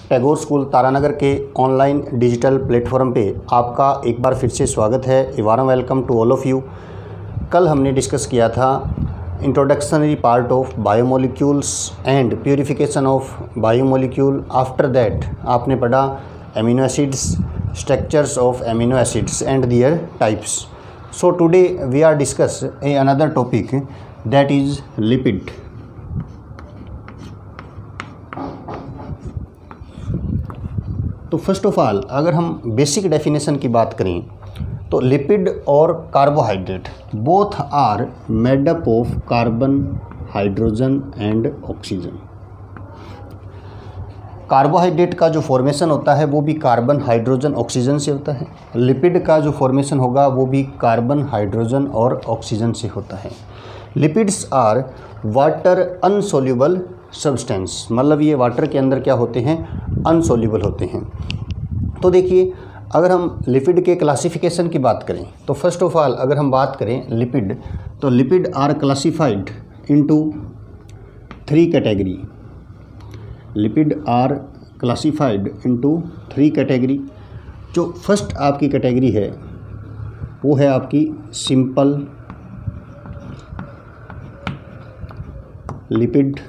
Tagore school Taranagar के online digital platform पे आपका एक बार फिर से स्वागत है। A warm welcome to all of you. कल हमने डिस्कस किया था introductionary part of biomolecules and purification of biomolecule. After that आपने पढ़ा amino acids, structures of amino acids and their types. So today we are discuss a another topic that is lipid. तो first of all अगर हम basic definition की बात करें तो lipid और carbohydrate both are made up of carbon, hydrogen and oxygen. Carbohydrate का जो फॉर्मेशन होता है वो भी कार्बन, हाइड्रोजन, ऑक्सीजन से होता है। लिपिड का जो फॉर्मेशन होगा वो भी कार्बन, हाइड्रोजन और ऑक्सीजन से होता है। Lipids are water insoluble substance, मतलब ये वाटर के अंदर क्या होते हैं, अनसोल्यूबल होते हैं। तो देखिए अगर हम लिपिड के क्लासिफिकेशन की बात करें तो फर्स्ट ऑफ ऑल अगर हम बात करें लिपिड, तो lipid are classified into 3 category. Lipid are classified into 3 category. जो फर्स्ट आपकी कैटेगरी है वो है आपकी सिंपल लिपिड,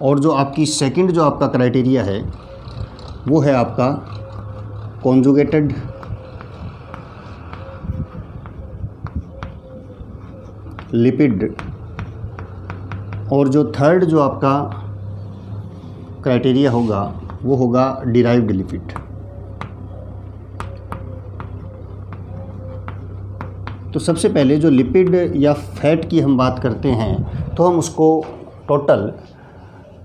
और जो आपकी सेकंड जो आपका क्राइटेरिया है वो है आपका कॉन्जुगेटेड लिपिड, और जो थर्ड जो आपका क्राइटेरिया होगा वो होगा डिराइव्ड लिपिड। तो सबसे पहले जो लिपिड या फैट की हम बात करते हैं तो हम उसको टोटल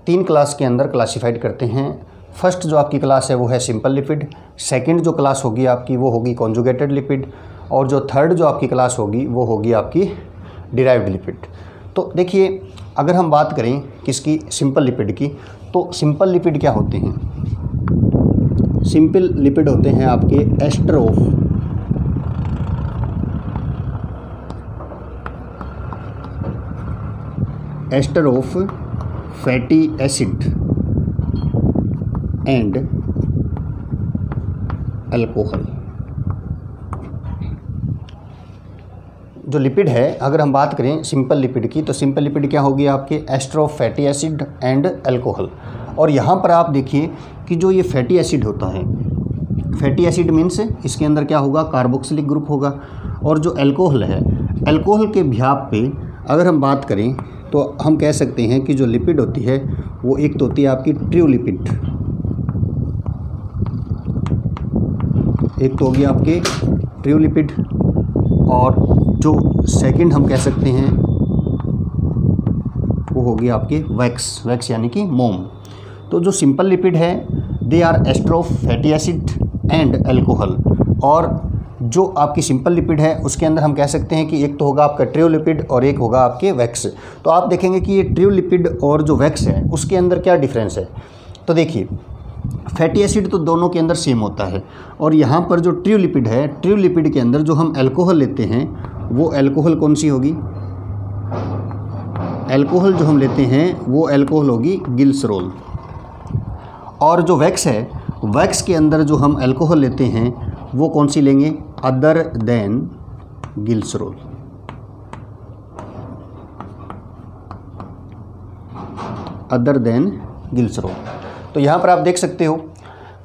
3 क्लास के अंदर क्लासिफाइड करते हैं। फर्स्ट जो आपकी क्लास है वो है सिंपल लिपिड, सेकंड जो क्लास होगी आपकी वो होगी कॉन्जुगेटेड लिपिड, और जो थर्ड जो आपकी क्लास होगी वो होगी आपकी डिराइव्ड लिपिड। तो देखिए अगर हम बात करें किसकी, सिंपल लिपिड की, तो सिंपल लिपिड क्या होते हैं? सिंपल लिपिड होते हैं आपके ester of fatty acid and alcohol. जो लिपिड है अगर हम बात करें सिंपल लिपिड की, तो सिंपल लिपिड क्या होगी आपके, ester of fatty acid and alcohol. और यहाँ पर आप देखिए कि जो ये फैटी एसिड होता है, फैटी एसिड मीन्स इसके अंदर क्या होगा, कार्बोक्सिलिक ग्रुप होगा। और जो अल्कोहल है, अल्कोहल के भ्याप पे अगर हम बात करें तो हम कह सकते हैं कि जो लिपिड होती है वो एक तो होती है आपकी ट्रू लिपिड, एक तो होगी आपके ट्रू लिपिड, और जो सेकंड हम कह सकते हैं वो होगी आपके वैक्स यानी कि मोम। तो जो सिंपल लिपिड है they are ester of fatty acid and alcohol, और जो आपकी सिंपल लिपिड है उसके अंदर हम कह सकते हैं कि एक तो होगा आपका ट्रू लिपिड और एक होगा आपके वैक्स। तो आप देखेंगे कि ये ट्रू लिपिड और जो वैक्स है उसके अंदर क्या डिफरेंस है। तो देखिए फैटी एसिड तो दोनों के अंदर सेम होता है, और यहाँ पर जो ट्रू लिपिड है, ट्रू लिपिड के अंदर जो हम अल्कोहल लेते हैं वो अल्कोहल कौन सी होगी, अल्कोहल जो हम लेते हैं वो अल्कोहल होगी ग्लिसरॉल। और जो वैक्स है, वैक्स के अंदर जो हम अल्कोहल लेते हैं वो कौन सी लेंगे, other than glycerol. Other than glycerol. तो यहाँ पर आप देख सकते हो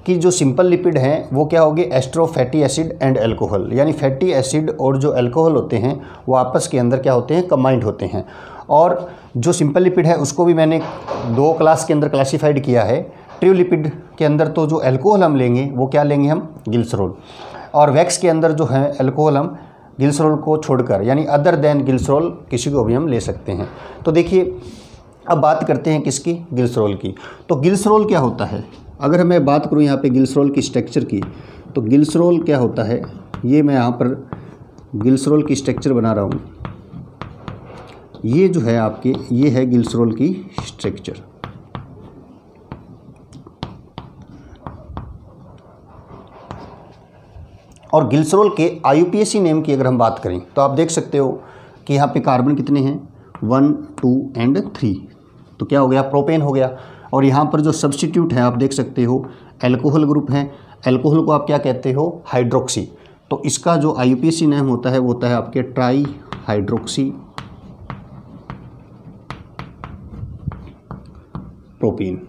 कि जो सिंपल लिपिड हैं वो क्या होगी, ester of fatty acid and alcohol, यानी फैटी एसिड और जो अल्कोहल होते हैं वो आपस के अंदर क्या होते हैं, कंबाइंड होते हैं। और जो सिंपल लिपिड है उसको भी मैंने 2 क्लास के अंदर क्लासिफाइड किया है। ट्रू लिपिड के अंदर तो जो अल्कोहल हम लेंगे वो क्या लेंगे हम, ग्लिसरॉल, और वैक्स के अंदर जो है अल्कोहल हम ग्लिसरॉल को छोड़कर यानी अदर देन ग्लिसरॉल किसी को भी हम ले सकते हैं। तो देखिए अब बात करते हैं किसकी, ग्लिसरॉल की। तो ग्लिसरॉल क्या होता है, अगर मैं बात करूं यहाँ पे ग्लिसरॉल की स्ट्रक्चर की, तो ग्लिसरॉल क्या होता है, ये मैं यहाँ पर ग्लिसरॉल की स्ट्रक्चर बना रहा हूँ। ये जो है आपके, ये है ग्लिसरॉल की स्ट्रक्चर। और ग्लिसरॉल के IUPAC नेम की अगर हम बात करें तो आप देख सकते हो कि यहाँ पे कार्बन कितने हैं, 1, 2 एंड 3। तो क्या हो गया, प्रोपेन हो गया। और यहाँ पर जो सब्स्टिट्यूट है आप देख सकते हो एल्कोहल ग्रुप है, एल्कोहल को आप क्या कहते हो, हाइड्रोक्सी। तो इसका जो IUPAC नेम होता है वो होता है आपके ट्राई हाइड्रोक्सी प्रोपीन।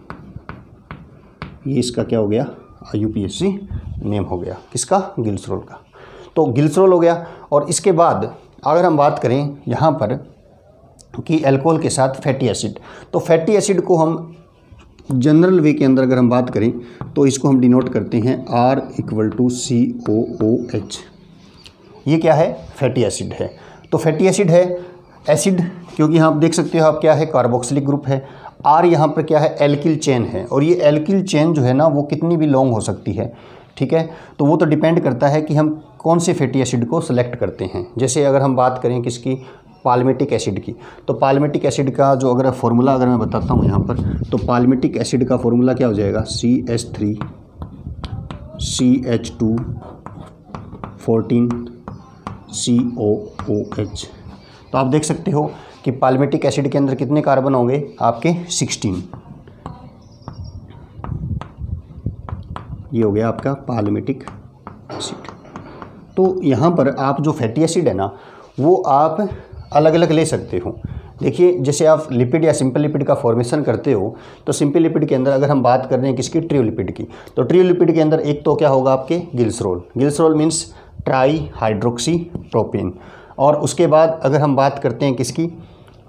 ये इसका क्या हो गया, IUPAC नेम हो गया, किसका, ग्लिसरॉल का। तो ग्लिसरॉल हो गया। और इसके बाद अगर हम बात करें यहाँ पर कि अल्कोहल के साथ फैटी एसिड, तो फैटी एसिड को हम जनरल वे के अंदर अगर हम बात करें तो इसको हम डिनोट करते हैं R = COOH। ये क्या है, फैटी एसिड है। तो फैटी एसिड है, एसिड क्योंकि यहाँ आप देख सकते हो आप क्या है, कार्बोक्सिलिक ग्रुप है। R यहाँ पर क्या है, एल्किल चेन है, और ये एल्किल चेन जो है ना वो कितनी भी लॉन्ग हो सकती है, ठीक है। तो वो तो डिपेंड करता है कि हम कौन से फैटी एसिड को सेलेक्ट करते हैं। जैसे अगर हम बात करें किसकी, पाल्मिटिक एसिड की, तो पाल्मिटिक एसिड का जो अगर फॉर्मूला अगर मैं बताता हूँ यहाँ पर, तो पाल्मिटिक एसिड का फॉर्मूला क्या हो जाएगा, CH3 CH2 14 COOH। तो आप देख सकते हो कि पाल्मिटिक एसिड के अंदर कितने कार्बन होंगे आपके, 16। ये हो गया आपका पाल्मिटिक एसिड। तो यहाँ पर आप जो फैटी एसिड है ना वो आप अलग अलग ले सकते हो। देखिए जैसे आप लिपिड या सिंपल लिपिड का फॉर्मेशन करते हो, तो सिंपल लिपिड के अंदर अगर हम बात कर रहे हैं किसकी, ट्रियो लिपिड की, तो ट्रियो लिपिड के अंदर एक तो क्या होगा आपके, glycerol. Glycerol means try hydroxy propane. और उसके बाद अगर हम बात करते हैं किसकी,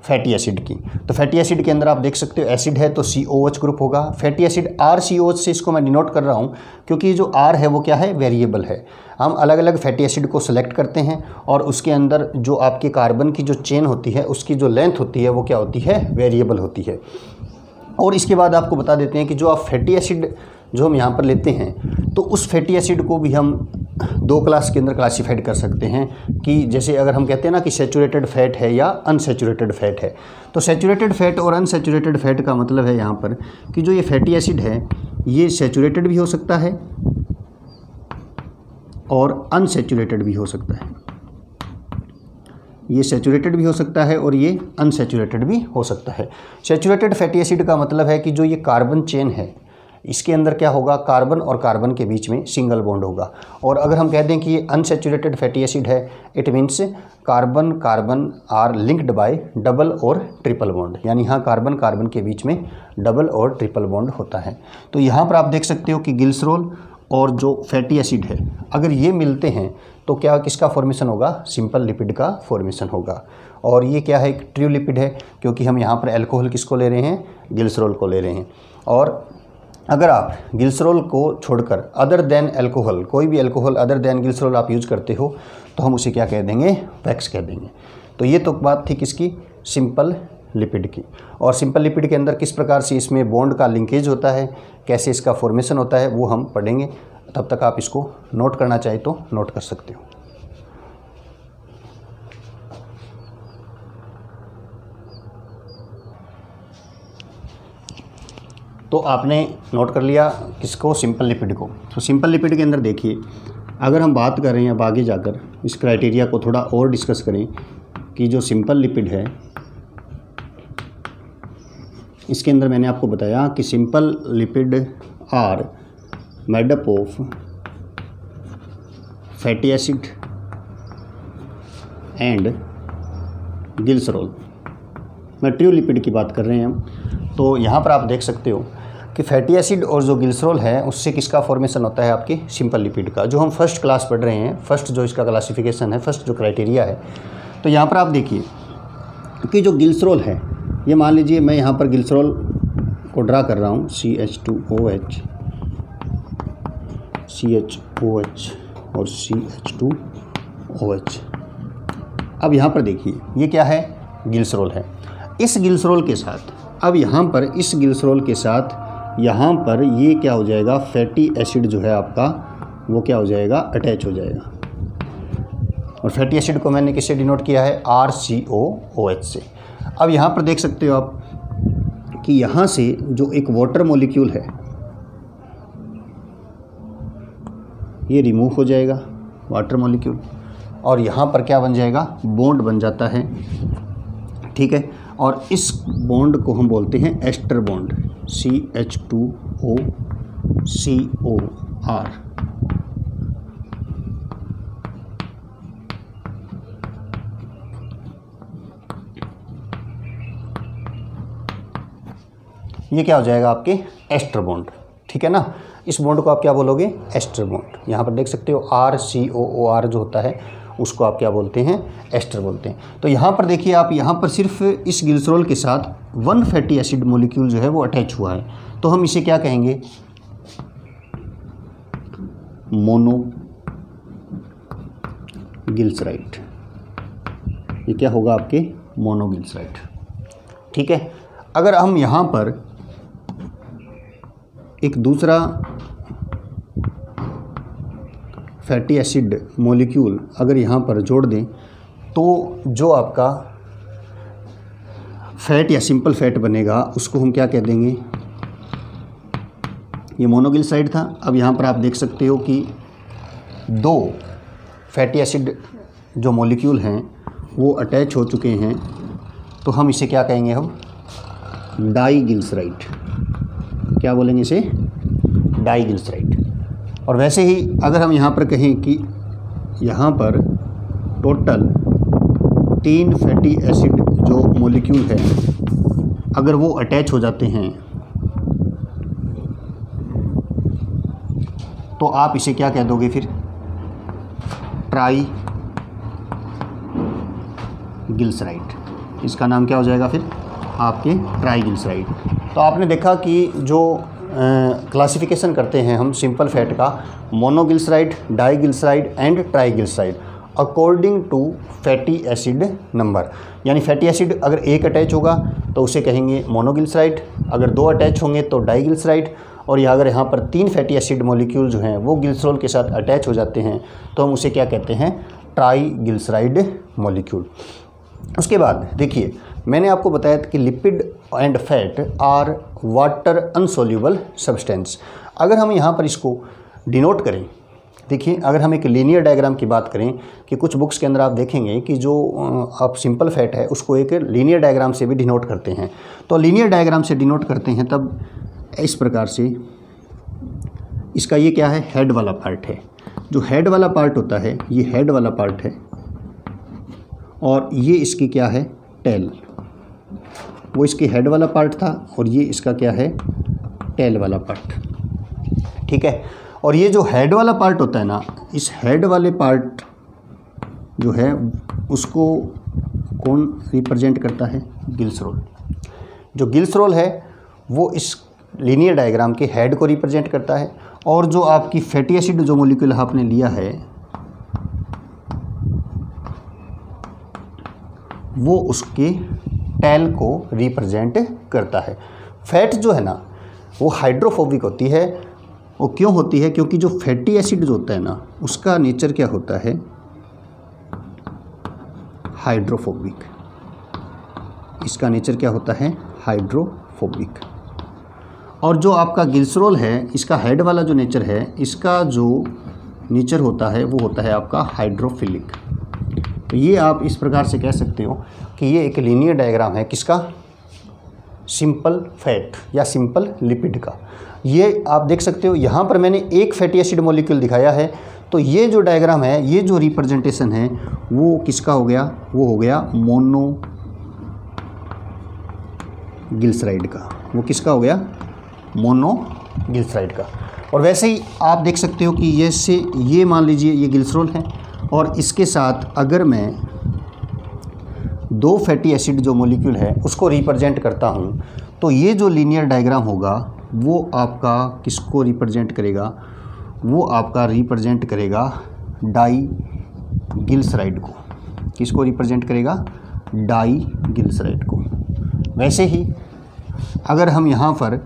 फैटी एसिड की, तो फैटी एसिड के अंदर आप देख सकते हो एसिड है तो COH ग्रुप होगा। फैटी एसिड RCOH से इसको मैं डिनोट कर रहा हूँ क्योंकि जो R है वो क्या है, वेरिएबल है। हम अलग अलग फैटी एसिड को सेलेक्ट करते हैं और उसके अंदर जो आपके कार्बन की जो चेन होती है उसकी जो लेंथ होती है वो क्या होती है, वेरिएबल होती है। और इसके बाद आपको बता देते हैं कि जो आप फैटी एसिड जो हम यहाँ पर लेते हैं तो उस फैटी एसिड को भी हम 2 क्लास के अंदर क्लासीफाइड कर सकते हैं कि जैसे अगर हम कहते हैं ना कि सैचुरेटेड फैट है या अनसैचुरेटेड फैट है। तो सैचुरेटेड फैट और अनसैचुरेटेड फैट का मतलब है यहाँ पर कि जो ये फैटी एसिड है ये सैचुरेटेड भी हो सकता है और अनसैचुरेटेड भी हो सकता है। ये सैचुरेटेड भी हो सकता है और ये अनसैचुरेटेड भी हो सकता है। सैचुरेटेड फैटी एसिड का मतलब है कि जो ये कार्बन चेन है इसके अंदर क्या होगा, कार्बन और कार्बन के बीच में सिंगल बॉन्ड होगा। और अगर हम कह दें कि ये अनसैचुरेटेड फैटी एसिड है, it means carbon carbon are linked by double और ट्रिपल बॉन्ड, यानी यहाँ कार्बन कार्बन के बीच में डबल और ट्रिपल बॉन्ड होता है। तो यहाँ पर आप देख सकते हो कि ग्लिसरॉल और जो फैटी एसिड है अगर ये मिलते हैं तो क्या किसका फॉर्मेशन होगा, सिंपल लिपिड का फॉर्मेशन होगा। और ये क्या है, एक ट्रियो लिपिड है क्योंकि हम यहाँ पर अल्कोहल किसको ले रहे हैं, ग्लिसरॉल को ले रहे हैं। और अगर आप ग्लिसरॉल को छोड़कर अदर देन अल्कोहल, कोई भी अल्कोहल अदर देन ग्लिसरॉल आप यूज़ करते हो तो हम उसे क्या कह देंगे, वैक्स कह देंगे। तो ये तो बात थी किसकी, सिंपल लिपिड की। और सिंपल लिपिड के अंदर किस प्रकार से इसमें बॉन्ड का लिंकेज होता है, कैसे इसका फॉर्मेशन होता है वो हम पढ़ेंगे। तब तक आप इसको नोट करना चाहे तो नोट कर सकते हो। तो आपने नोट कर लिया किसको, सिंपल लिपिड को। तो सिंपल लिपिड के अंदर देखिए अगर हम बात कर रहे हैं अब आगे जाकर इस क्राइटेरिया को थोड़ा और डिस्कस करें कि जो सिंपल लिपिड है इसके अंदर मैंने आपको बताया कि simple lipid are made up of fatty acid and glycerol. मैं ट्रियो लिपिड की बात कर रहे हैं हम। तो यहाँ पर आप देख सकते हो कि फैटी एसिड और जो ग्लिसरॉल है उससे किसका फॉर्मेशन होता है, आपके सिंपल लिपिड का, जो हम फर्स्ट क्लास पढ़ रहे हैं, फर्स्ट जो इसका क्लासिफिकेशन है, फर्स्ट जो क्राइटेरिया है। तो यहाँ पर आप देखिए कि जो ग्लिसरॉल है, ये मान लीजिए मैं यहाँ पर ग्लिसरॉल को ड्रा कर रहा हूँ, CH2OH CHOH और CH2OH। अब यहाँ पर देखिए ये क्या है, ग्लिसरॉल है। इस ग्लिसरॉल के साथ अब यहाँ पर इस ग्लिसरॉल के साथ यहाँ पर ये क्या हो जाएगा, फैटी एसिड जो है आपका वो क्या हो जाएगा, अटैच हो जाएगा। और फैटी एसिड को मैंने किससे डिनोट किया है, RCOOH से। अब यहाँ पर देख सकते हो आप कि यहाँ से जो एक वाटर मॉलिक्यूल है ये रिमूव हो जाएगा, वाटर मॉलिक्यूल, और यहाँ पर क्या बन जाएगा, बॉन्ड बन जाता है, ठीक है। और इस बॉन्ड को हम बोलते हैं एस्टर बॉन्ड। CH2OCOR। ये क्या हो जाएगा आपके एस्टर बॉन्ड, ठीक है ना। इस बॉन्ड को आप क्या बोलोगे, एस्टर बॉन्ड। यहाँ पर देख सकते हो RCOOR जो होता है उसको आप क्या बोलते हैं, एस्टर बोलते हैं। तो यहाँ पर देखिए आप, यहाँ पर सिर्फ इस ग्लिसरॉल के साथ 1 फैटी एसिड मॉलिक्यूल जो है वो अटैच हुआ है, तो हम इसे क्या कहेंगे, मोनोग्लिसराइड। ये क्या होगा आपके, मोनोग्लिसराइड, ठीक है। अगर हम यहाँ पर एक दूसरा फैटी एसिड मॉलिक्यूल अगर यहाँ पर जोड़ दें, तो जो आपका फैट या सिंपल फैट बनेगा उसको हम क्या कह देंगे, ये मोनोग्लिसराइड था। अब यहाँ पर आप देख सकते हो कि 2 फैटी एसिड जो मॉलिक्यूल हैं वो अटैच हो चुके हैं, तो हम इसे क्या कहेंगे, हम डाइग्लिसराइड। क्या बोलेंगे इसे, डाइग्लिसराइड। और वैसे ही अगर हम यहाँ पर कहें कि यहाँ पर टोटल 3 फैटी एसिड जो मॉलिक्यूल है अगर वो अटैच हो जाते हैं, तो आप इसे क्या कह दोगे फिर, ट्राइग्लिसराइड। इसका नाम क्या हो जाएगा फिर आपके, ट्राइग्लिसराइड। तो आपने देखा कि जो क्लासिफिकेशन करते हैं हम सिंपल फैट का, monoglyceride, diglyceride and triglyceride according to fatty acid number. यानी फैटी एसिड अगर 1 अटैच होगा तो उसे कहेंगे मोनोग्लिसराइड, अगर 2 अटैच होंगे तो डाइग्लिसराइड, और या अगर यहाँ पर 3 फैटी एसिड मॉलिक्यूल जो हैं वो ग्लिसरॉल के साथ अटैच हो जाते हैं तो हम उसे क्या कहते हैं, ट्राइग्लिसराइड मॉलिक्यूल। उसके बाद देखिए, मैंने आपको बताया था कि lipid and fat are water insoluble substance. अगर हम यहाँ पर इसको डिनोट करें, देखिए अगर हम एक लीनियर डायग्राम की बात करें, कि कुछ बुक्स के अंदर आप देखेंगे कि जो आप सिंपल फैट है उसको एक लीनियर डायग्राम से भी डिनोट करते हैं। तो लीनियर डायग्राम से डिनोट करते हैं तब इस प्रकार से, इसका ये क्या है, हेड वाला पार्ट है। जो हेड वाला पार्ट होता है ये हेड वाला पार्ट है, और ये इसकी क्या है, टेल। वो इसकी हेड वाला पार्ट था और ये इसका क्या है, टेल वाला पार्ट, ठीक है। और ये जो हेड वाला पार्ट होता है ना, इस हेड वाले पार्ट जो है उसको कौन रिप्रेजेंट करता है, ग्लिसरॉल। जो ग्लिसरॉल है वो इस लीनियर डायग्राम के हेड को रिप्रेजेंट करता है, और जो आपकी फैटी एसिड जो मॉलिक्यूल आपने लिया है वो उसके टेल को रिप्रेजेंट करता है। फैट जो है ना वो हाइड्रोफोबिक होती है। वो क्यों होती है, क्योंकि जो फैटी एसिड जो होता है ना उसका नेचर क्या होता है, हाइड्रोफोबिक। इसका नेचर क्या होता है, हाइड्रोफोबिक। और जो आपका ग्लिसरॉल है, इसका हेड वाला जो नेचर है, इसका जो नेचर होता है वो होता है आपका हाइड्रोफिलिक। तो ये आप इस प्रकार से कह सकते हो कि ये एक लीनियर डायग्राम है, किसका, सिंपल फैट या सिंपल लिपिड का। ये आप देख सकते हो, यहाँ पर मैंने एक फैटी एसिड मॉलिक्यूल दिखाया है, तो ये जो डायग्राम है, ये जो रिप्रेजेंटेशन है वो किसका हो गया, वो हो गया मोनोग्लिसराइड का। वो किसका हो गया, मोनोग्लिसराइड का। और वैसे ही आप देख सकते हो कि ये मान लीजिए ये ग्लिसरॉल है, और इसके साथ अगर मैं 2 फैटी एसिड जो मॉलिक्यूल है उसको रिप्रेजेंट करता हूँ, तो ये जो लीनियर डायग्राम होगा वो आपका किसको रिप्रेजेंट करेगा, वो आपका रिप्रेजेंट करेगा डाइग्लिसराइड को। किसको रिप्रेजेंट करेगा, डाइग्लिसराइड को। वैसे ही अगर हम यहाँ पर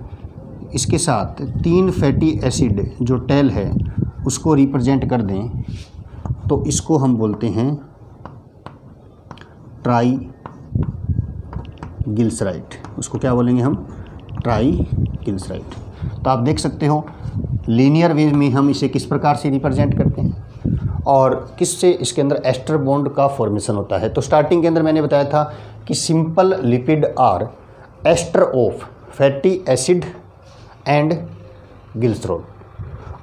इसके साथ 3 फैटी एसिड जो टेल है उसको रिप्रेजेंट कर दें, तो इसको हम बोलते हैं ट्राइग्लिसराइड। उसको क्या बोलेंगे हम, ट्राइग्लिसराइड। तो आप देख सकते हो लीनियर वे में हम इसे किस प्रकार से रिप्रेजेंट करते हैं और किससे इसके अंदर एस्टर बॉन्ड का फॉर्मेशन होता है। तो स्टार्टिंग के अंदर मैंने बताया था कि simple lipid are ester of fatty acid and glycerol.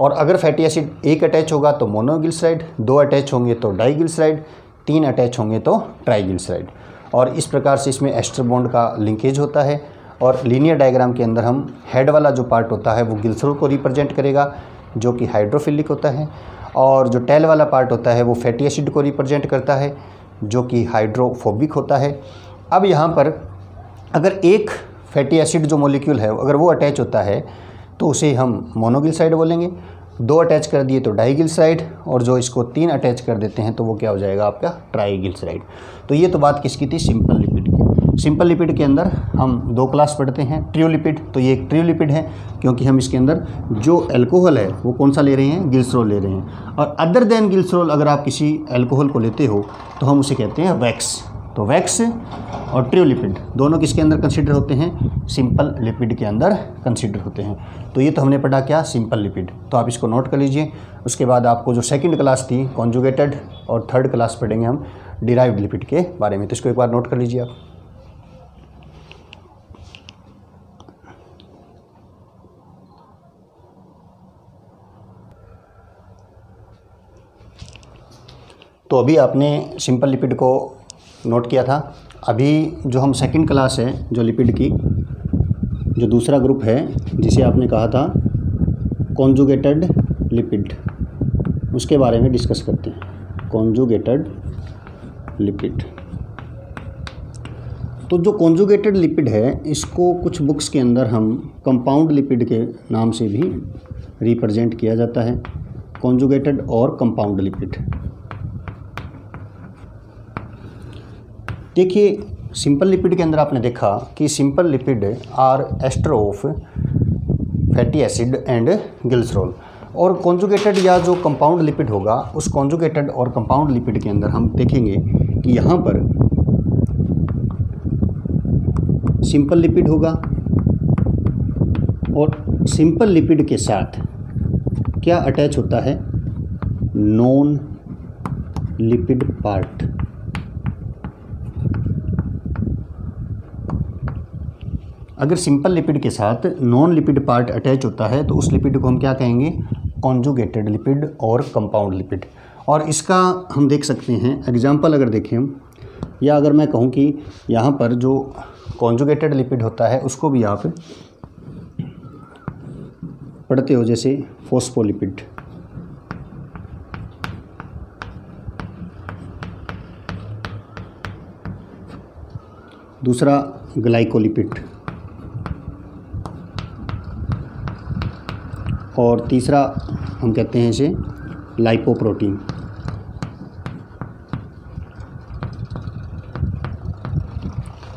और अगर फैटी एसिड एक अटैच होगा तो मोनोग्लिसराइड, 2 अटैच होंगे तो डाइग्लिसराइड, 3 अटैच होंगे तो ट्राइग्लिसराइड। और इस प्रकार से इसमें एस्टर बॉन्ड का लिंकेज होता है। और लीनियर डायग्राम के अंदर हम हेड वाला जो पार्ट होता है वो ग्लिसरॉल को रिप्रेजेंट करेगा जो कि हाइड्रोफिलिक होता है, और जो टेल वाला पार्ट होता है वो फैटी एसिड को रिप्रेजेंट करता है जो कि हाइड्रोफोबिक होता है। अब यहाँ पर अगर एक फैटी एसिड जो मॉलिक्यूल है अगर वो अटैच होता है तो उसे हम मोनोग्लिसराइड बोलेंगे, 2 अटैच कर दिए तो डाइग्लिसराइड, और जो इसको 3 अटैच कर देते हैं तो वो क्या हो जाएगा आपका ट्राइग्लिसराइड। तो ये तो बात किसकी थी, सिंपल लिपिड की। सिंपल लिपिड के अंदर हम 2 क्लास पढ़ते हैं, ट्रियोलिपिड। तो ये एक ट्रियोलिपिड है क्योंकि हम इसके अंदर जो अल्कोहल है वो कौन सा ले रहे हैं, ग्लिसरॉल ले रहे हैं। और अदर देन ग्लिसरॉल अगर आप किसी अल्कोहल को लेते हो तो हम उसे कहते हैं वैक्स। तो वैक्स और ट्रियोलिपिड दोनों किसके अंदर कंसिडर होते हैं, सिंपल लिपिड के अंदर कंसिडर होते हैं। तो ये तो हमने पढ़ा क्या, सिंपल लिपिड। तो आप इसको नोट कर लीजिए। उसके बाद आपको जो सेकंड क्लास थी कॉन्जुगेटेड, और थर्ड क्लास पढ़ेंगे हम डिराइव्ड लिपिड के बारे में। तो इसको एक बार नोट कर लीजिए आप। तो अभी आपने सिंपल लिपिड को नोट किया था। अभी जो हम सेकंड क्लास है जो लिपिड की, जो दूसरा ग्रुप है जिसे आपने कहा था कॉन्जुगेटेड लिपिड, उसके बारे में डिस्कस करते हैं। कॉन्जुगेटेड लिपिड, तो जो कॉन्जुगेटेड लिपिड है इसको कुछ बुक्स के अंदर हम कंपाउंड लिपिड के नाम से भी रिप्रेजेंट किया जाता है। कॉन्जुगेटेड और कंपाउंड लिपिड। देखिए सिंपल लिपिड के अंदर आपने देखा कि simple lipid are ester of fatty acid and glycerol. और कॉन्जुगेटेड या जो कंपाउंड लिपिड होगा उस कॉन्जुगेटेड और कंपाउंड लिपिड के अंदर हम देखेंगे कि यहाँ पर सिंपल लिपिड होगा, और सिंपल लिपिड के साथ क्या अटैच होता है, नॉन लिपिड पार्ट। अगर सिंपल लिपिड के साथ नॉन लिपिड पार्ट अटैच होता है तो उस लिपिड को हम क्या कहेंगे, कॉन्जुगेटेड लिपिड और कंपाउंड लिपिड। और इसका हम देख सकते हैं एग्जांपल अगर देखें हम, या अगर मैं कहूँ कि यहाँ पर जो कॉन्जुगेटेड लिपिड होता है उसको भी आप पढ़ते हो, जैसे फॉस्फोलिपिड, दूसरा ग्लाइकोलिपिड, और तीसरा हम कहते हैं इसे लाइपोप्रोटीन।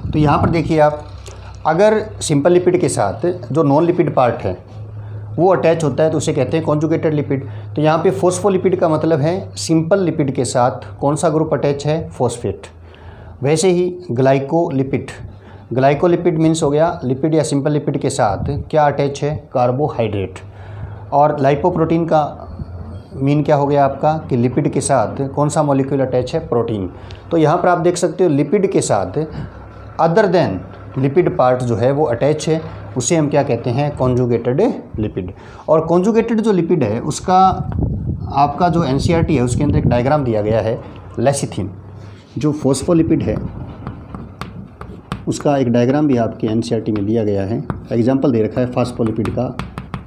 तो यहाँ पर देखिए आप, अगर सिंपल लिपिड के साथ जो नॉन लिपिड पार्ट है वो अटैच होता है तो उसे कहते हैं कॉन्जुगेटेड लिपिड। तो यहाँ पे फॉस्फोलिपिड का मतलब है सिंपल लिपिड के साथ कौन सा ग्रुप अटैच है, फॉस्फेट। वैसे ही ग्लाइकोलिपिड, ग्लाइकोलिपिड मीन्स हो गया लिपिड या सिंपल लिपिड के साथ क्या अटैच है, कार्बोहाइड्रेट। और लाइपोप्रोटीन का मीन क्या हो गया आपका कि लिपिड के साथ कौन सा मॉलिक्यूल अटैच है, प्रोटीन। तो यहाँ पर आप देख सकते हो लिपिड के साथ अदर देन लिपिड पार्ट जो है वो अटैच है, उसे हम क्या कहते हैं, कॉन्जुगेटेड लिपिड। और कॉन्जुगेटेड जो लिपिड है उसका आपका जो एनसीईआरटी है उसके अंदर एक डायग्राम दिया गया है, लेसिथिन। जो फॉस्फोलिपिड है उसका एक डायग्राम भी आपके एनसीईआरटी में दिया गया है, एग्जाम्पल दे रखा है फास्फोलिपिड का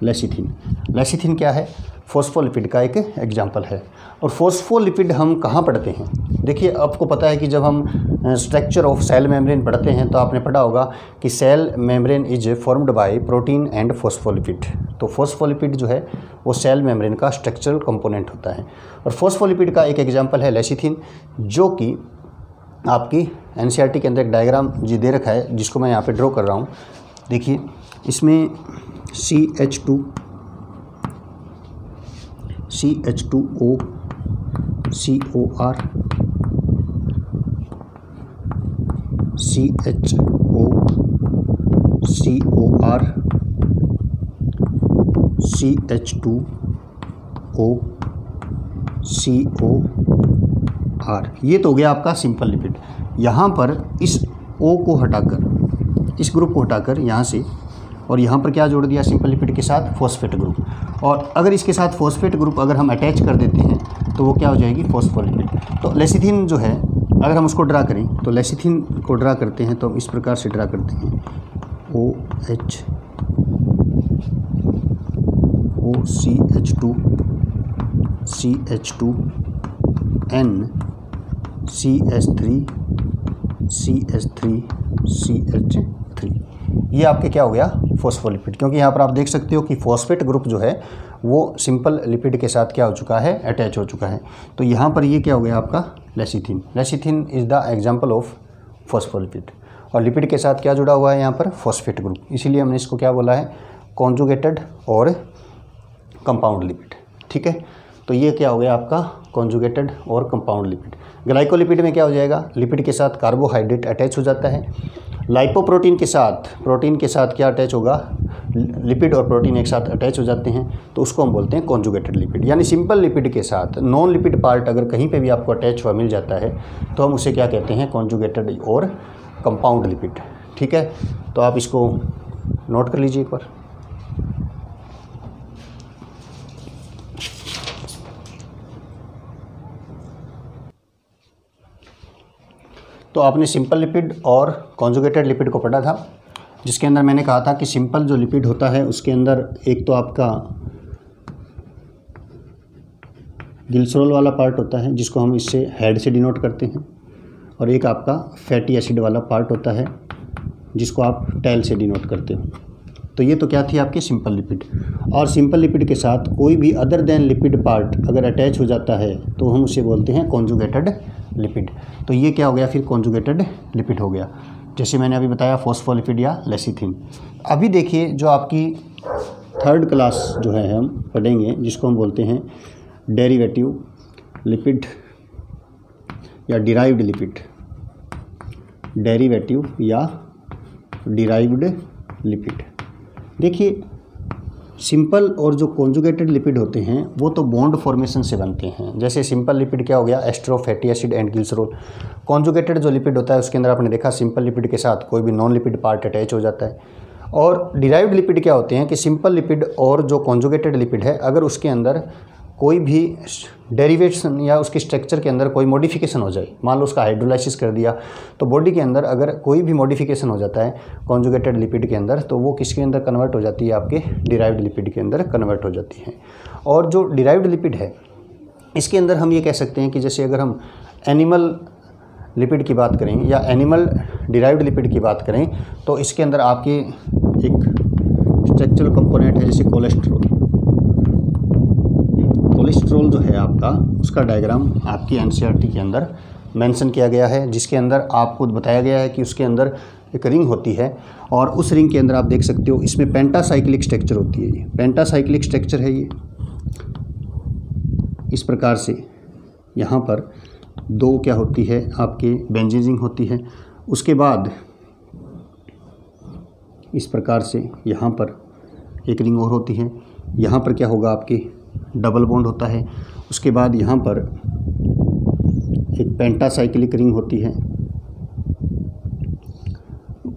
लेसिथिन। लेसिथिन क्या है, फॉस्फोलिपिड का एक एग्जाम्पल है। और फॉस्फोलिपिड हम कहाँ पढ़ते हैं, देखिए आपको पता है कि जब हम स्ट्रक्चर ऑफ सेल मेम्ब्रेन पढ़ते हैं तो आपने पढ़ा होगा कि cell membrane is formed by protein and phospholipid. तो फॉस्फोलिपिड जो है वो सेल मेम्ब्रेन का स्ट्रक्चरल कंपोनेंट होता है। और फॉस्फोलिपिड का एक एग्जाम्पल है लेसिथिन, जो कि आपकी एनसीईआरटी के अंदर एक डायग्राम जी दे रखा है जिसको मैं यहाँ पे ड्रॉ कर रहा हूँ। देखिए इसमें CH2, CH2O, COR, CHO, COR, CH2O, COR। ये तो हो गया आपका सिंपल लिपिड। यहाँ पर इस O को हटाकर, इस ग्रुप को हटाकर यहाँ से और यहाँ पर क्या जोड़ दिया सिंपल लिपिड के साथ, फॉस्फेट ग्रुप। और अगर इसके साथ फॉस्फेट ग्रुप अगर हम अटैच कर देते हैं तो वो क्या हो जाएगी, फॉस्फोलिपिड। तो लेसिथिन जो है अगर हम उसको ड्रा करें तो लेसिथिन को ड्रा करते हैं तो हम इस प्रकार से ड्रा करते हैं, OH OCH2 CH2 N CH3 CH3 CH3। ये आपके क्या हो गया, फॉस्फोलिपिड। क्योंकि यहाँ पर आप देख सकते हो कि फॉस्फेट ग्रुप जो है वो सिंपल लिपिड के साथ क्या हो चुका है, अटैच हो चुका है। तो यहाँ पर ये क्या हो गया आपका, lecithin. Lecithin is the example of phospholipid. और लिपिड के साथ क्या जुड़ा हुआ है यहाँ पर, फॉस्फेट ग्रुप। इसीलिए हमने इसको क्या बोला है, कॉन्जुगेटेड और कंपाउंड लिपिड। ठीक है, तो ये क्या हो गया आपका कॉन्जुगेटेड और कंपाउंड लिपिड। ग्लाइकोलिपिड में क्या हो जाएगा, लिपिड के साथ कार्बोहाइड्रेट अटैच हो जाता है। लाइपोप्रोटीन के साथ, प्रोटीन के साथ क्या अटैच होगा, लिपिड और प्रोटीन एक साथ अटैच हो जाते हैं, तो उसको हम बोलते हैं कॉन्जुगेटेड लिपिड। यानी सिंपल लिपिड के साथ नॉन लिपिड पार्ट अगर कहीं पे भी आपको अटैच हुआ मिल जाता है तो हम उसे क्या कहते हैं, कॉन्जुगेटेड और कंपाउंड लिपिड। ठीक है, तो आप इसको नोट कर लीजिए एक बार। तो आपने सिंपल लिपिड और कॉन्जुगेटेड लिपिड को पढ़ा था, जिसके अंदर मैंने कहा था कि सिंपल जो लिपिड होता है उसके अंदर एक तो आपका ग्लिसरॉल वाला पार्ट होता है जिसको हम इससे हेड से डिनोट करते हैं, और एक आपका फैटी एसिड वाला पार्ट होता है जिसको आप टेल से डिनोट करते हो। तो ये तो क्या थी आपकी सिंपल लिपिड। और सिंपल लिपिड के साथ कोई भी अदर देन लिपिड पार्ट अगर अटैच हो जाता है तो हम उसे बोलते हैं कॉन्जुगेटेड लिपिड। तो ये क्या हो गया फिर, कॉन्जुगेटेड लिपिड हो गया, जैसे मैंने अभी बताया फॉस्फोलिपिड या लेसिथिन। अभी देखिए जो आपकी थर्ड क्लास जो है हम पढ़ेंगे जिसको हम बोलते हैं डेरिवेटिव लिपिड या डिराइव्ड लिपिड, डेरिवेटिव या डिराइव्ड लिपिड। देखिए सिंपल और जो कॉन्जुगेटेड लिपिड होते हैं वो तो बॉन्ड फॉर्मेशन से बनते हैं। जैसे सिंपल लिपिड क्या हो गया, ester, fatty acid and glycerol. Conjugated जो लिपिड होता है उसके अंदर आपने देखा सिंपल लिपिड के साथ कोई भी नॉन लिपिड पार्ट अटैच हो जाता है। और डिराइव्ड लिपिड क्या होते हैं कि सिंपल लिपिड और जो कॉन्जुगेटेड लिपिड है अगर उसके अंदर कोई भी डेरिवेशन या उसके स्ट्रक्चर के अंदर कोई मॉडिफिकेशन हो जाए, मान लो उसका हाइड्रोलाइसिस कर दिया, तो बॉडी के अंदर अगर कोई भी मॉडिफिकेशन हो जाता है कॉन्जुगेटेड लिपिड के अंदर तो वो किसके अंदर कन्वर्ट हो जाती है, आपके डिराइव्ड लिपिड के अंदर कन्वर्ट हो जाती है। और जो डिराइव्ड लिपिड है इसके अंदर हम ये कह सकते हैं कि जैसे अगर हम एनिमल लिपिड की बात करें या एनिमल डिराइव्ड लिपिड की बात करें तो इसके अंदर आपके एक स्ट्रक्चरल कंपोनेंट है जैसे कोलेस्ट्रॉल। कोलेस्ट्रॉल जो है आपका उसका डायग्राम आपकी एनसीईआरटी के अंदर मेंशन किया गया है, जिसके अंदर आपको बताया गया है कि उसके अंदर एक रिंग होती है और उस रिंग के अंदर आप देख सकते हो इसमें पेंटासाइक्लिक स्ट्रक्चर होती है। ये पेंटासाइक्लिक स्ट्रक्चर है, ये इस प्रकार से यहाँ पर दो क्या होती है आपके बेंजीन रिंग होती है। उसके बाद इस प्रकार से यहाँ पर एक रिंग और होती है, यहाँ पर क्या होगा आपके डबल बॉन्ड होता है। उसके बाद यहाँ पर एक पेंटासाइक्लिक रिंग होती है।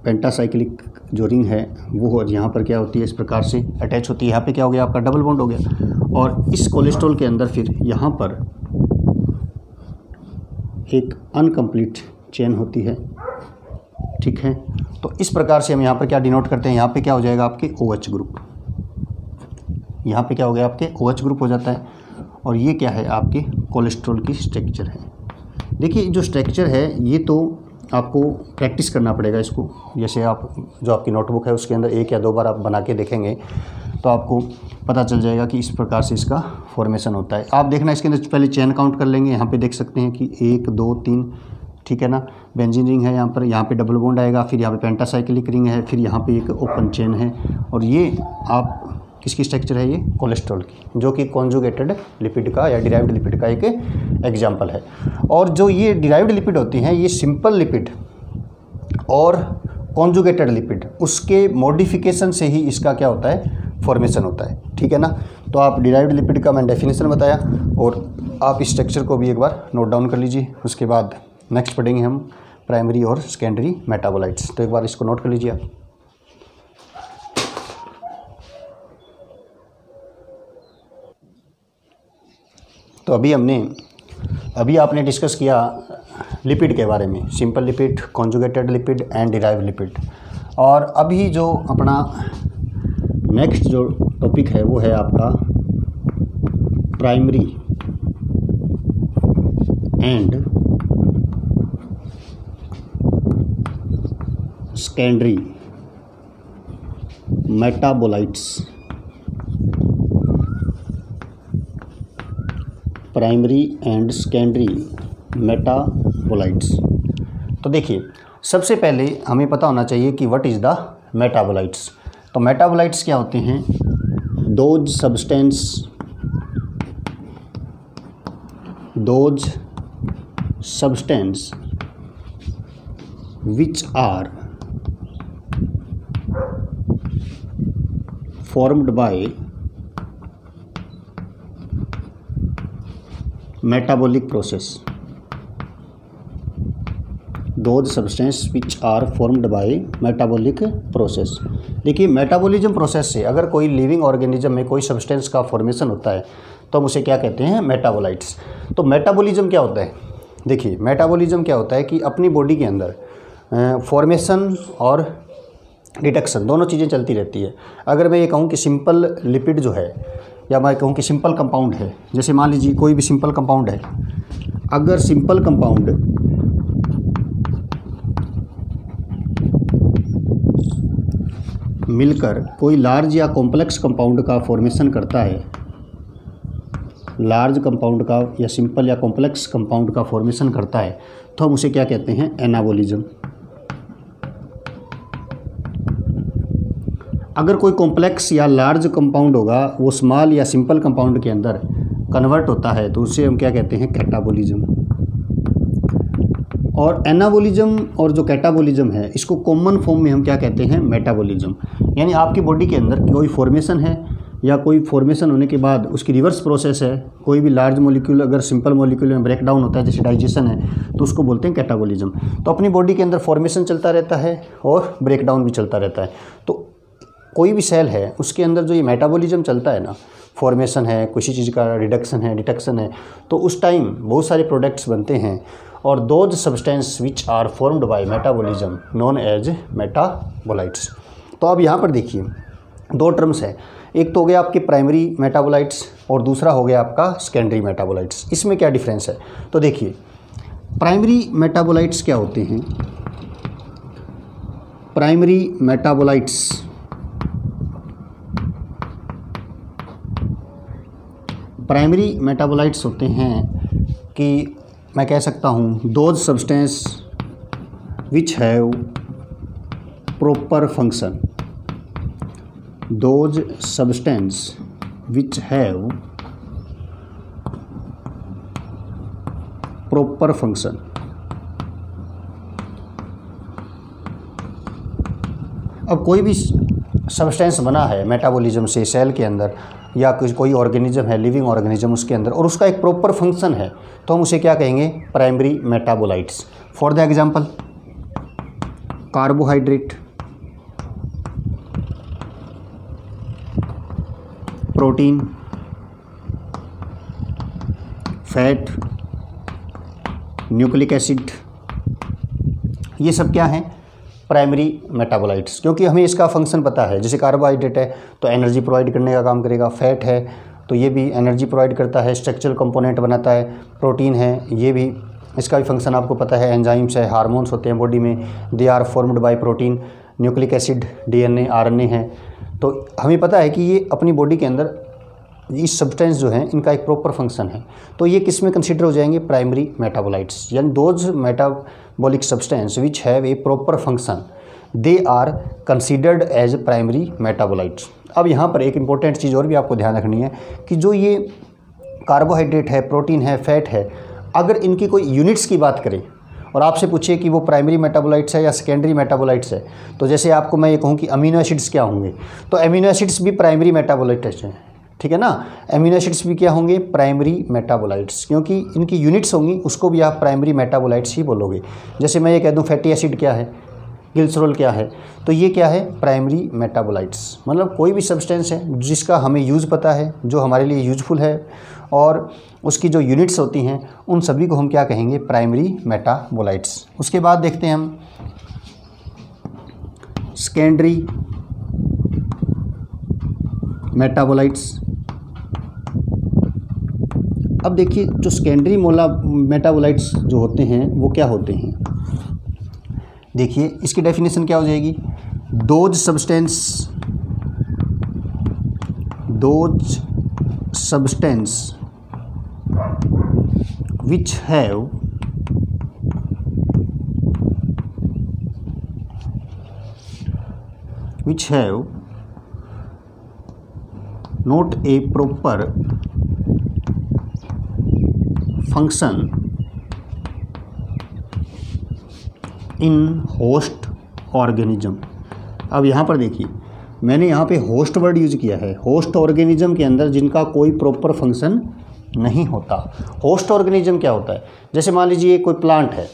पेंटासाइक्लिक जो रिंग है वो यहाँ पर क्या होती है, इस प्रकार से अटैच होती है। यहाँ पे क्या हो गया आपका डबल बॉन्ड हो गया। और इस कोलेस्ट्रॉल के अंदर फिर यहाँ पर एक अनकम्प्लीट चेन होती है। ठीक है, तो इस प्रकार से हम यहाँ पर क्या डिनोट करते हैं, यहाँ पे क्या हो जाएगा आपके OH ग्रुप, यहाँ पे क्या हो गया आपके OH ग्रुप हो जाता है। और ये क्या है आपके कोलेस्ट्रॉल की स्ट्रक्चर है। देखिए जो स्ट्रक्चर है ये तो आपको प्रैक्टिस करना पड़ेगा इसको। जैसे आप जो आपकी नोटबुक है उसके अंदर एक या दो बार आप बना के देखेंगे तो आपको पता चल जाएगा कि इस प्रकार से इसका फॉर्मेशन होता है। आप देखना इसके अंदर पहले चेन काउंट कर लेंगे। यहाँ पे देख सकते हैं कि 1 2 3, ठीक है ना, बेंजीन रिंग है यहाँ पे डबल बॉन्ड आएगा, फिर यहाँ पे पेंटासाइक्लिक रिंग है, फिर यहाँ पे एक ओपन चेन है। और ये आप किसकी स्ट्रक्चर है, ये कोलेस्ट्रॉल की, जो कि कॉन्जुगेटेड लिपिड का या डिराइव्ड लिपिड का एक एग्जाम्पल है। और जो ये डिराइव्ड लिपिड होती हैं ये सिंपल लिपिड और कॉन्जुगेटेड लिपिड उसके मॉडिफिकेशन से ही इसका क्या होता है, फॉर्मेशन होता है। ठीक है ना, तो आप डिराइव्ड लिपिड का मैंने डेफिनेशन बताया और आप इस स्ट्रक्चर को भी एक बार नोट डाउन कर लीजिए। उसके बाद नेक्स्ट पढ़ेंगे हम प्राइमरी और सेकेंडरी मेटाबोलाइट्स। तो एक बार इसको नोट कर लीजिए आप। तो अभी आपने डिस्कस किया लिपिड के बारे में, simple lipid, conjugated lipid and derived lipid. और अभी जो अपना नेक्स्ट जो टॉपिक है वो है आपका primary and secondary metabolites. Primary and secondary metabolites. तो देखिए, सबसे पहले हमें पता होना चाहिए कि व्हाट इज़ द मेटाबोलाइट्स। तो मेटाबोलाइट्स क्या होते हैं? Those substance which are formed by metabolic process। those substances which are formed by metabolic process। देखिए, मेटाबॉलिज्म प्रोसेस से अगर कोई लिविंग ऑर्गेनिज्म में कोई सब्सटेंस का फॉर्मेशन होता है तो हम उसे क्या कहते हैं? मेटाबोलाइट्स। तो मेटाबॉलिज्म क्या होता है? देखिए, मेटाबॉलिज्म क्या होता है कि अपनी बॉडी के अंदर फॉर्मेशन और डिटेक्शन दोनों चीज़ें चलती रहती है। अगर मैं ये कहूँ कि सिंपल लिपिड जो है, या मैं कहूँ कि सिंपल कंपाउंड है, जैसे मान लीजिए कोई भी सिंपल कंपाउंड है, अगर सिंपल कंपाउंड मिलकर कोई लार्ज या कॉम्प्लेक्स कंपाउंड का फॉर्मेशन करता है, लार्ज कंपाउंड का या सिंपल या कॉम्प्लेक्स कंपाउंड का फॉर्मेशन करता है, तो हम उसे क्या कहते हैं? एनाबॉलिज्म। अगर कोई कॉम्प्लेक्स या लार्ज कंपाउंड होगा, वो स्मॉल या सिंपल कंपाउंड के अंदर कन्वर्ट होता है, तो उसे हम क्या कहते हैं? कैटाबॉलिज्म। और एनाबॉलिज्म और जो कैटाबॉलिज्म है, इसको कॉमन फॉर्म में हम क्या कहते हैं? मेटाबॉलिज्म। यानी आपकी बॉडी के अंदर कोई फॉर्मेशन है या कोई फॉर्मेशन होने के बाद उसकी रिवर्स प्रोसेस है, कोई भी लार्ज मॉलिक्यूल अगर सिंपल मॉलिक्यूल में ब्रेक डाउन होता है, जैसे डाइजेशन है, तो उसको बोलते हैं कैटाबॉलिज्म। तो अपनी बॉडी के अंदर फॉर्मेशन चलता रहता है और ब्रेक डाउन भी चलता रहता है। तो कोई भी सेल है उसके अंदर जो ये मेटाबॉलिज्म चलता है ना, फॉर्मेशन है, किसी चीज़ का रिडक्शन है, डिटेक्शन है, तो उस टाइम बहुत सारे प्रोडक्ट्स बनते हैं। और those substance which are formed by metabolism known as metabolites. तो अब यहाँ पर देखिए, दो टर्म्स है, एक तो हो गया आपके प्राइमरी मेटाबोलाइट्स और दूसरा हो गया आपका सेकेंडरी मेटाबोलाइट्स। इसमें क्या डिफरेंस है? तो देखिए, प्राइमरी मेटाबोलाइट्स क्या होते हैं? प्राइमरी मेटाबोलाइट्स होते हैं कि मैं कह सकता हूँ those substance which have proper function. Those substance which have proper function. अब कोई भी सब्सटेंस बना है मेटाबॉलिज्म से सेल के अंदर, या कोई ऑर्गेनिज्म है, लिविंग ऑर्गेनिज्म उसके अंदर, और उसका एक प्रॉपर फंक्शन है, तो हम उसे क्या कहेंगे? Primary metabolites. For the example, carbohydrate, protein, fat, nucleic acid, ये सब क्या हैं? Primary metabolites. क्योंकि हमें इसका फंक्शन पता है। जैसे कार्बोहाइड्रेट है तो एनर्जी प्रोवाइड करने का काम करेगा, फैट है तो ये भी एनर्जी प्रोवाइड करता है, स्ट्रक्चरल कंपोनेंट बनाता है, प्रोटीन है ये भी, इसका भी फंक्शन आपको पता है, एंजाइम्स है, हार्मोन्स होते हैं बॉडी में, they are formed by protein, nucleic acid, DNA, RNA है। तो हमें पता है कि ये अपनी बॉडी के अंदर इस सब्सटेंस जो हैं इनका एक प्रॉपर फंक्शन है। तो ये किस में कंसिडर हो जाएंगे? Primary metabolites. यानी those metabolic substance which have a proper function, they are considered as primary metabolites. अब यहाँ पर एक इंपॉर्टेंट चीज़ और भी आपको ध्यान रखनी है कि जो ये कार्बोहाइड्रेट है, प्रोटीन है, फैट है, अगर इनकी कोई यूनिट्स की बात करें और आपसे पूछिए कि वो प्राइमरी मेटाबोलाइट्स है या सेकेंडरी मेटाबोलाइट्स है, तो जैसे आपको मैं ये कहूँ कि अमीनो एसिड्स क्या होंगे, तो अमीनो एसिड्स भी प्राइमरी मेटाबोलाइट्स हैं, ठीक है ना। अमीनो एसिड्स भी क्या होंगे? प्राइमरी मेटाबोलाइट्स, क्योंकि इनकी यूनिट्स होंगी, उसको भी आप प्राइमरी मेटाबोलाइट्स ही बोलोगे। जैसे मैं ये कह दूँ फैटी एसिड क्या है, ग्लिसरॉल क्या है? तो ये क्या है? प्राइमरी मेटाबोलाइट्स, मतलब कोई भी सब्सटेंस है जिसका हमें यूज़ पता है, जो हमारे लिए यूजफुल है और उसकी जो यूनिट्स होती हैं उन सभी को हम क्या कहेंगे? Primary metabolites. उसके बाद देखते हैं हम सेकेंडरी मेटाबोलाइट्स। अब देखिए जो सेकेंडरी मेटाबोलाइट्स जो होते हैं वो क्या होते हैं? देखिए इसकी डेफिनेशन क्या हो जाएगी? Those substance which have not a proper function in host organism। अब यहाँ पर देखिए मैंने यहाँ पे होस्ट वर्ड यूज़ किया है। होस्ट ऑर्गेनिज्म के अंदर जिनका कोई प्रॉपर फंक्शन नहीं होता। होस्ट ऑर्गेनिज्म क्या होता है? जैसे मान लीजिए कोई प्लांट है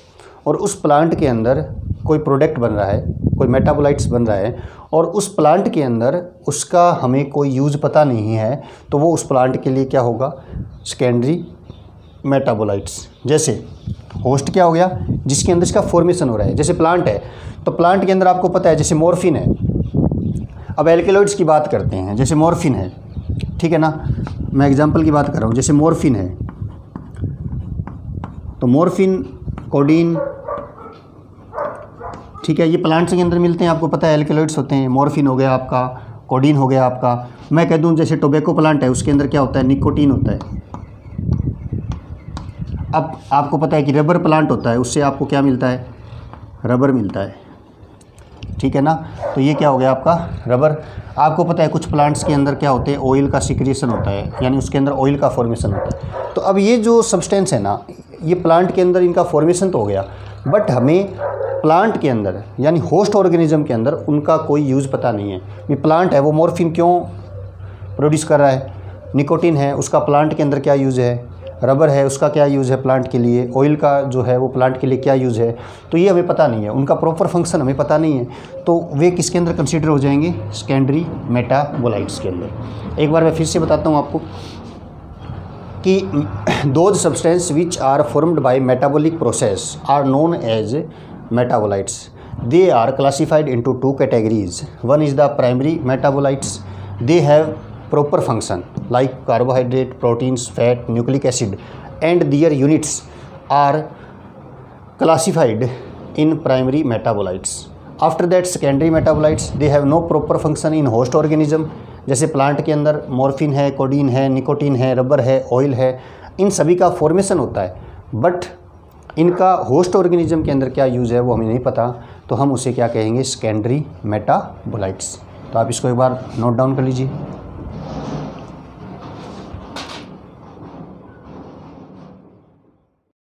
और उस प्लांट के अंदर कोई प्रोडक्ट बन रहा है, कोई मेटाबोलाइट्स बन रहा है और उस प्लांट के अंदर उसका हमें कोई यूज़ पता नहीं है, तो वो उस प्लांट के लिए क्या होगा? Secondary metabolites. जैसे होस्ट क्या हो गया? जिसके अंदर इसका फॉर्मेशन हो रहा है। जैसे प्लांट है तो प्लांट के अंदर आपको पता है जैसे मॉर्फिन है। अब एल्केलॉइड्स की बात करते हैं, जैसे मॉर्फिन है, ठीक है ना, मैं एग्जांपल की बात कर रहा हूँ। जैसे मॉर्फिन है तो मॉर्फिन, कोडीन, ठीक है, ये प्लांट्स के अंदर मिलते हैं, आपको पता है एल्केलॉइड्स होते हैं। मॉर्फिन हो गया आपका, कोडीन हो गया आपका। मैं कह दूं जैसे टोबैको प्लांट है उसके अंदर क्या होता है? निकोटीन होता है। अब आपको पता है कि रबर प्लांट होता है, उससे आपको क्या मिलता है? रबर मिलता है, ठीक है ना। तो ये क्या हो गया आपका? रबर। आपको पता है कुछ प्लांट्स के अंदर क्या होते हैं? ऑयल का सिक्रीशन होता है, यानी उसके अंदर ऑयल का फॉर्मेशन होता है। तो अब ये जो सब्सटेंस है ना, ये प्लांट के अंदर इनका फॉर्मेशन तो हो गया, बट हमें प्लांट के अंदर यानी होस्ट ऑर्गेनिज्म के अंदर उनका कोई यूज़ पता नहीं है। ये प्लांट है वो मॉर्फिन क्यों प्रोड्यूस कर रहा है? निकोटीन है उसका प्लांट के अंदर क्या यूज़ है? रबर है उसका क्या यूज़ है प्लांट के लिए? ऑयल का जो है वो प्लांट के लिए क्या यूज़ है? तो ये हमें पता नहीं है, उनका प्रॉपर फंक्शन हमें पता नहीं है। तो वे किसके अंदर कंसीडर हो जाएंगे? सेकेंडरी मेटाबोलाइट्स के अंदर। एक बार मैं फिर से बताता हूँ आपको कि those substance which are formed by metabolic process are known as metabolites. They are classified into two categories. One is the primary metabolites. They have proper function like carbohydrate, proteins, fat, nucleic acid, and their units are classified in primary metabolites. After that secondary metabolites, they have no proper function in host organism. जैसे plant के अंदर morphine है, codeine है, nicotine है, rubber है, oil है, इन सभी का फॉर्मेशन होता है, बट इनका होस्ट ऑर्गेनिज्म के अंदर क्या यूज़ है वो हमें नहीं पता। तो हम उसे क्या कहेंगे? Secondary metabolites. तो आप इसको एक बार नोट डाउन कर लीजिए।